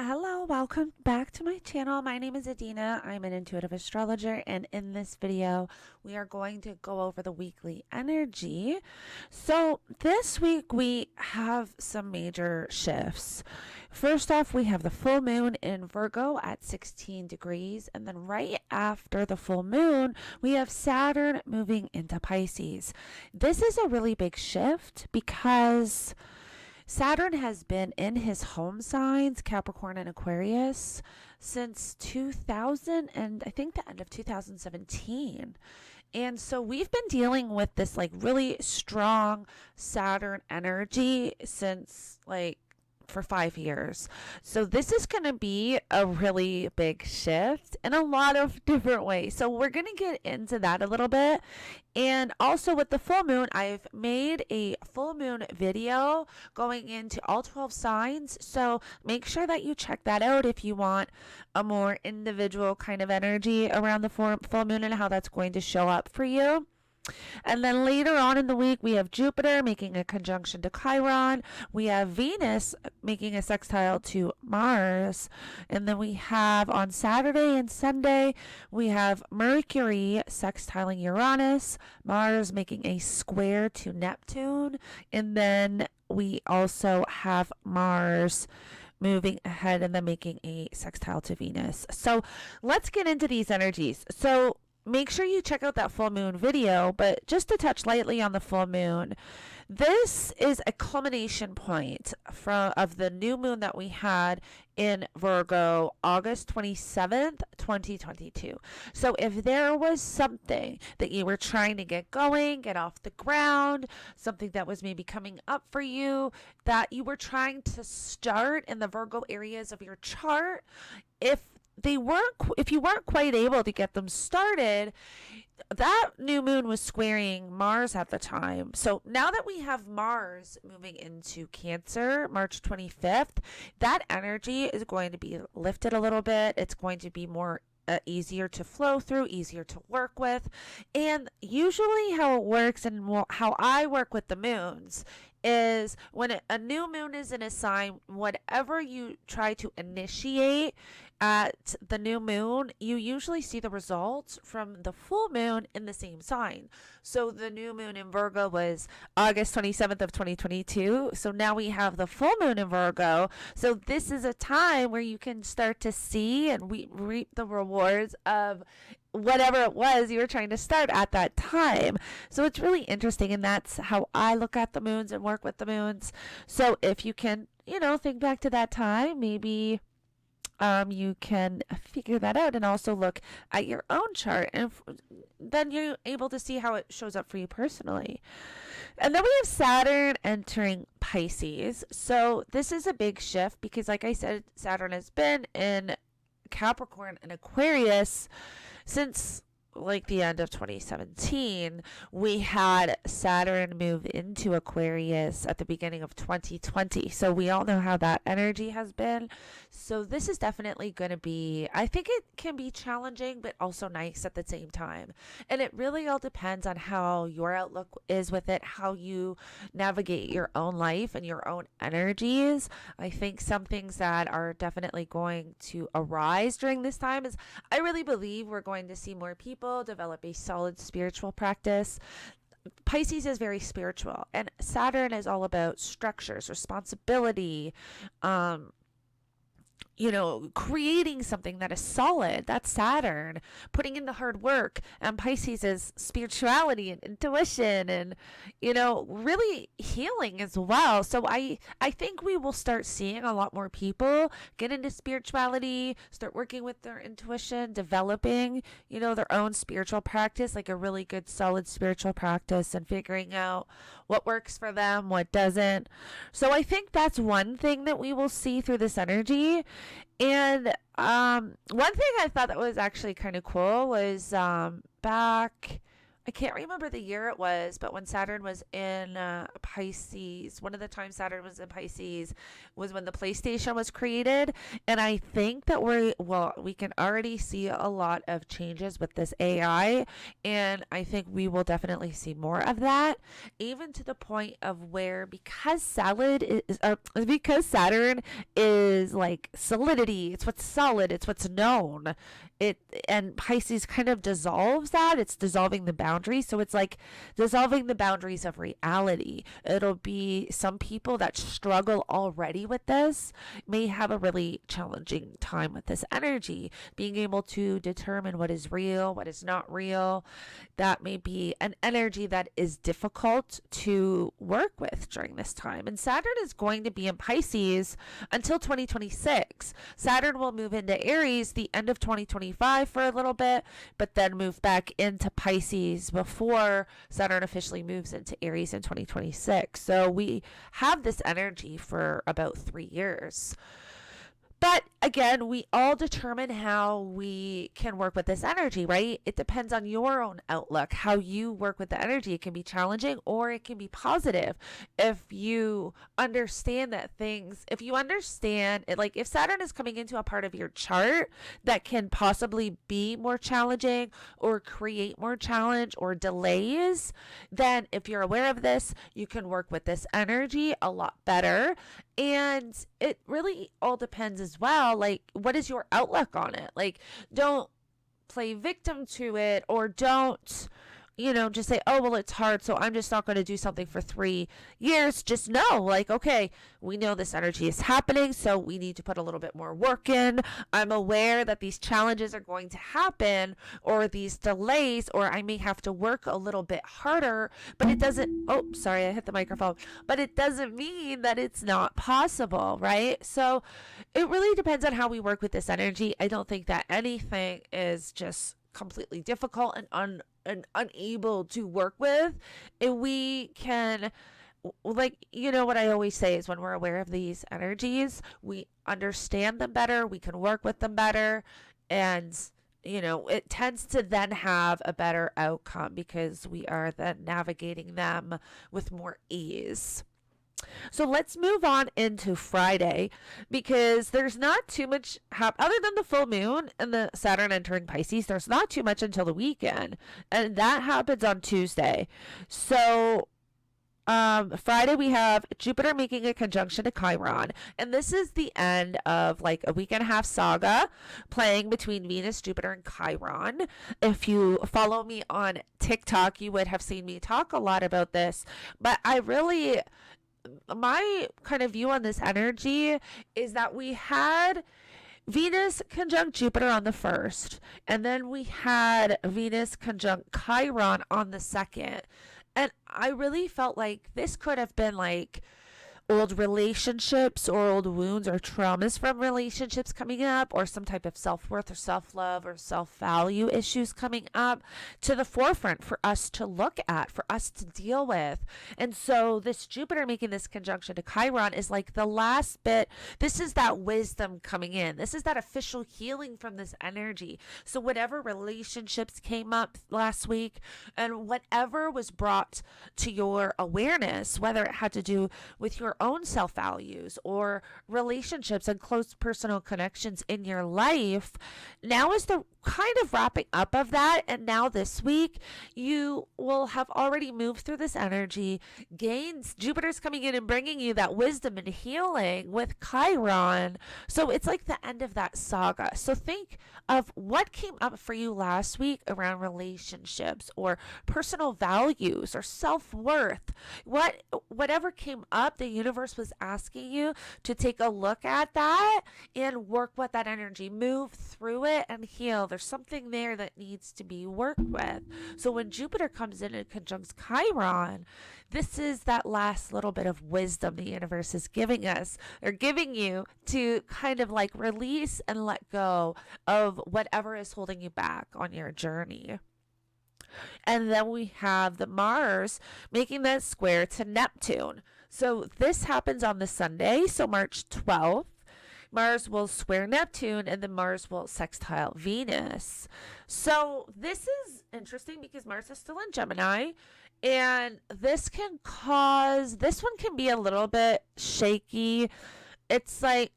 Hello, welcome back to my channel. My name is Adina. I'm an intuitive astrologer, and in this video, we are going to go over the weekly energy. So, this week we have some major shifts. First off, we have the full moon in Virgo at 16 degrees, and then right after the full moon, we have Saturn moving into Pisces. This is a really big shift because Saturn has been in his home signs, Capricorn and Aquarius, since 2000 and I think the end of 2017. And so we've been dealing with this like really strong Saturn energy since for 5 years. So this is going to be a really big shift in a lot of different ways. So we're going to get into that a little bit. And also with the full moon, I've made a full moon video going into all 12 signs. So make sure that you check that out if you want a more individual kind of energy around the full moon and how that's going to show up for you. And then later on in the week, we have Jupiter making a conjunction to Chiron. We have Venus making a sextile to Mars. And then we have on Saturday and Sunday, we have Mercury sextiling Uranus, Mars making a square to Neptune. And then we also have Mars moving ahead and then making a sextile to Venus. So let's get into these energies. So make sure you check out that full moon video, but just to touch lightly on the full moon, this is a culmination point of the new moon that we had in Virgo, August 27th, 2022. So if there was something that you were trying to get going, get off the ground, something that was maybe coming up for you, that you were trying to start in the Virgo areas of your chart, if you weren't quite able to get them started, that new moon was squaring Mars at the time. So now that we have Mars moving into Cancer, March 25th, that energy is going to be lifted a little bit. It's going to be more easier to flow through, easier to work with. And usually how it works and how I work with the moons is when a new moon is in a sign, whatever you try to initiate at the new moon, you usually see the results from the full moon in the same sign. So the new moon in Virgo was August 27th of 2022. So now we have the full moon in Virgo. So this is a time where you can start to see and reap the rewards of whatever it was you were trying to start at that time. So it's really interesting, and that's how I look at the moons and work with the moons. So if you can, think back to that time, maybe you can figure that out and also look at your own chart, and then you're able to see how it shows up for you personally. And then we have Saturn entering Pisces. So this is a big shift because, like I said, Saturn has been in Capricorn and Aquarius since the end of 2017. We had Saturn move into Aquarius at the beginning of 2020. So we all know how that energy has been. So this is definitely going to be, I think it can be challenging, but also nice at the same time. And it really all depends on how your outlook is with it, how you navigate your own life and your own energies. I think some things that are definitely going to arise during this time is I really believe we're going to see more people develop a solid spiritual practice. Pisces is very spiritual, and Saturn is all about structures, responsibility, creating something that is solid. That's Saturn, putting in the hard work. And Pisces is spirituality and intuition and, really healing as well. So I think we will start seeing a lot more people get into spirituality, start working with their intuition, developing, their own spiritual practice, like a really good, solid spiritual practice, and figuring out what works for them, what doesn't. So I think that's one thing that we will see through this energy. And one thing I thought that was actually kind of cool was back I can't remember the year it was, but when Saturn was in Pisces, one of the times Saturn was in Pisces was when the PlayStation was created. And I think that we can already see a lot of changes with this AI. And I think we will definitely see more of that, even to the point of where because Saturn is like solidity, it's what's solid, it's what's known. It and Pisces kind of dissolves that. It's dissolving the boundaries. So it's like dissolving the boundaries of reality. It'll be some people that struggle already with this may have a really challenging time with this energy, being able to determine what is real, what is not real. That may be an energy that is difficult to work with during this time. And Saturn is going to be in Pisces until 2026. Saturn will move into Aries the end of 2025 for a little bit, but then move back into Pisces before Saturn officially moves into Aries in 2026. So we have this energy for about 3 years. But again, we all determine how we can work with this energy, right? It depends on your own outlook, how you work with the energy. It can be challenging or it can be positive. If you understand if you understand it, like if Saturn is coming into a part of your chart that can possibly be more challenging or create more challenge or delays, then if you're aware of this, you can work with this energy a lot better. And it really all depends as well. Like, what is your outlook on it? Like, don't play victim to it, or don't, just say, oh, well, it's hard, so I'm just not going to do something for 3 years. Just know, like, okay, we know this energy is happening, so we need to put a little bit more work in. I'm aware that these challenges are going to happen, or these delays, or I may have to work a little bit harder, but it doesn't, oh, sorry, I hit the microphone, but it doesn't mean that it's not possible, right? So it really depends on how we work with this energy. I don't think that anything is just completely difficult and unable to work with. And we can, like, what I always say is when we're aware of these energies, we understand them better, we can work with them better, and it tends to then have a better outcome because we are then navigating them with more ease. So let's move on into Friday, because there's not too much other than the full moon and the Saturn entering Pisces. There's not too much until the weekend, and that happens on Tuesday. So Friday we have Jupiter making a conjunction to Chiron, and this is the end of like a week and a half saga playing between Venus, Jupiter, and Chiron. If you follow me on TikTok, you would have seen me talk a lot about this, but my kind of view on this energy is that we had Venus conjunct Jupiter on the 1st, and then we had Venus conjunct Chiron on the 2nd. And I really felt like this could have been like old relationships or old wounds or traumas from relationships coming up, or some type of self-worth or self-love or self-value issues coming up to the forefront for us to look at, for us to deal with. And so this Jupiter making this conjunction to Chiron is like the last bit. This is that wisdom coming in. This is that official healing from this energy. So whatever relationships came up last week and whatever was brought to your awareness, whether it had to do with your own self-values or relationships and close personal connections in your life, now is the kind of wrapping up of that. And now this week you will have already moved through this energy, gains Jupiter's coming in and bringing you that wisdom and healing with Chiron. So it's like the end of that saga. So think of what came up for you last week around relationships or personal values or self-worth. Whatever came up, the universe was asking you to take a look at that and work with that energy, move through it and heal. There's something there that needs to be worked with. So when Jupiter comes in and conjuncts Chiron, this is that last little bit of wisdom the universe is giving us, or giving you, to kind of like release and let go of whatever is holding you back on your journey. And then we have the Mars making that square to Neptune. So this happens on the Sunday, so March 12th. Mars will square Neptune, and then Mars will sextile Venus. So this is interesting because Mars is still in Gemini, and this one can be a little bit shaky. It's like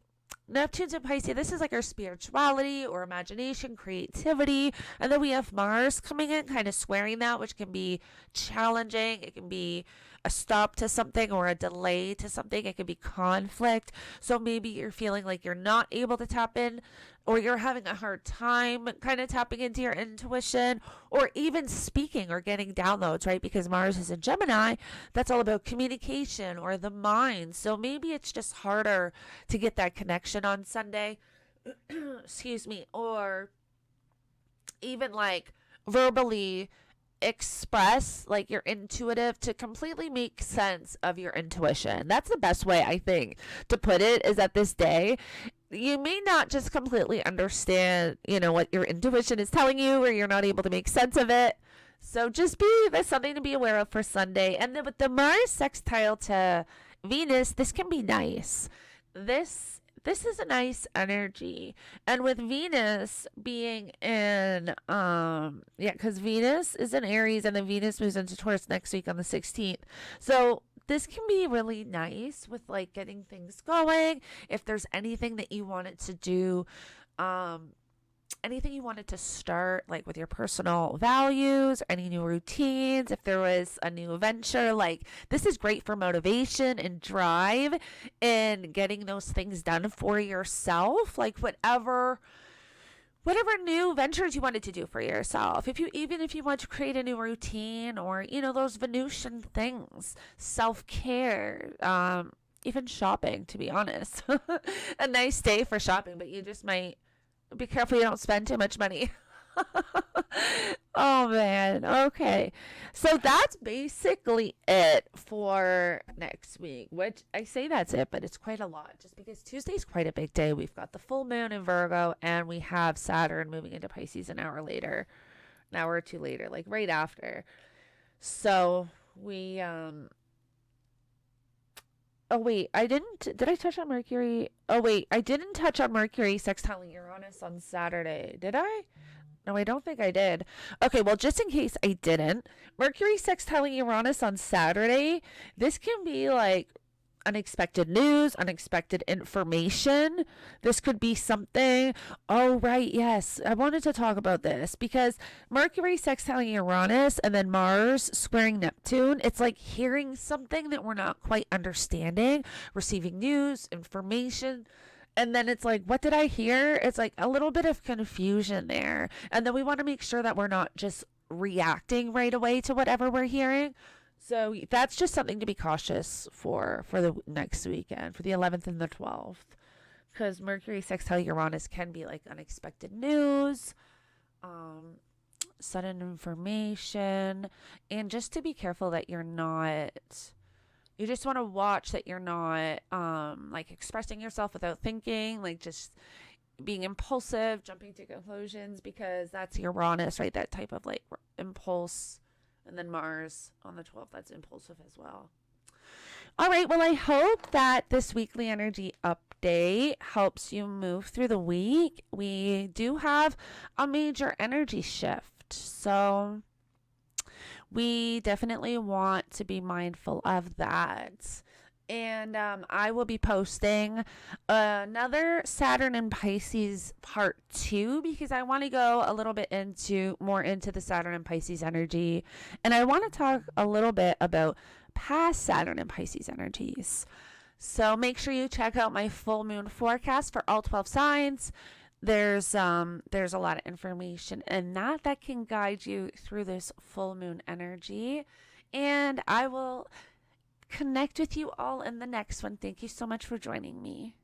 Neptune's in Pisces. This is like our spirituality or imagination, creativity. And then we have Mars coming in, kind of squaring that, which can be challenging. It can be a stop to something or a delay to something. It can be conflict. So maybe you're feeling like you're not able to tap in, or you're having a hard time kind of tapping into your intuition, or even speaking or getting downloads, right? Because Mars is in Gemini. That's all about communication or the mind. So maybe it's just harder to get that connection on Sunday. Excuse me. Or even like verbally express like your intuitive, to completely make sense of your intuition. That's the best way, I think, to put it, is that this day you may not just completely understand, what your intuition is telling you, or you're not able to make sense of it. So that's something to be aware of for Sunday. And then with the Mars sextile to Venus, this can be nice. This is a nice energy. And with Venus being in, because Venus is in Aries, and then Venus moves into Taurus next week on the 16th. So this can be really nice with like getting things going. If there's anything that you wanted to do, anything you wanted to start, like with your personal values, any new routines, if there was a new venture, like this is great for motivation and drive and getting those things done for yourself, like whatever new ventures you wanted to do for yourself. Even if you want to create a new routine, or those Venusian things, self-care, even shopping, to be honest. A nice day for shopping, but you just might be careful you don't spend too much money. Oh man. Okay. So that's basically it for next week, which I say that's it, but it's quite a lot, just because Tuesday's quite a big day. We've got the full moon in Virgo, and we have Saturn moving into Pisces an hour or two later, like right after. So we, oh wait, did I touch on Mercury? Oh wait, I didn't touch on Mercury sextiling Uranus on Saturday, did I? No, I don't think I did. Okay, well, just in case I didn't, Mercury sextiling Uranus on Saturday, this can be like unexpected news, unexpected information. This could be something. Oh, right. Yes. I wanted to talk about this because Mercury sextiling Uranus and then Mars squaring Neptune. It's like hearing something that we're not quite understanding, receiving news, information. And then it's like, what did I hear? It's like a little bit of confusion there. And then we want to make sure that we're not just reacting right away to whatever we're hearing. So that's just something to be cautious for the next weekend, for the 11th and the 12th. Because Mercury sextile Uranus can be like unexpected news, sudden information, and just to be careful that you just want to watch that you're not like expressing yourself without thinking, like just being impulsive, jumping to conclusions, because that's Uranus, right? That type of like impulse. And then Mars on the 12th, that's impulsive as well. All right, well, I hope that this weekly energy update helps you move through the week. We do have a major energy shift, so we definitely want to be mindful of that. And I will be posting another Saturn and Pisces part 2, because I want to go a little bit more into the Saturn and Pisces energy. And I want to talk a little bit about past Saturn and Pisces energies. So make sure you check out my full moon forecast for all 12 signs. There's a lot of information in that can guide you through this full moon energy. And I will connect with you all in the next one. Thank you so much for joining me.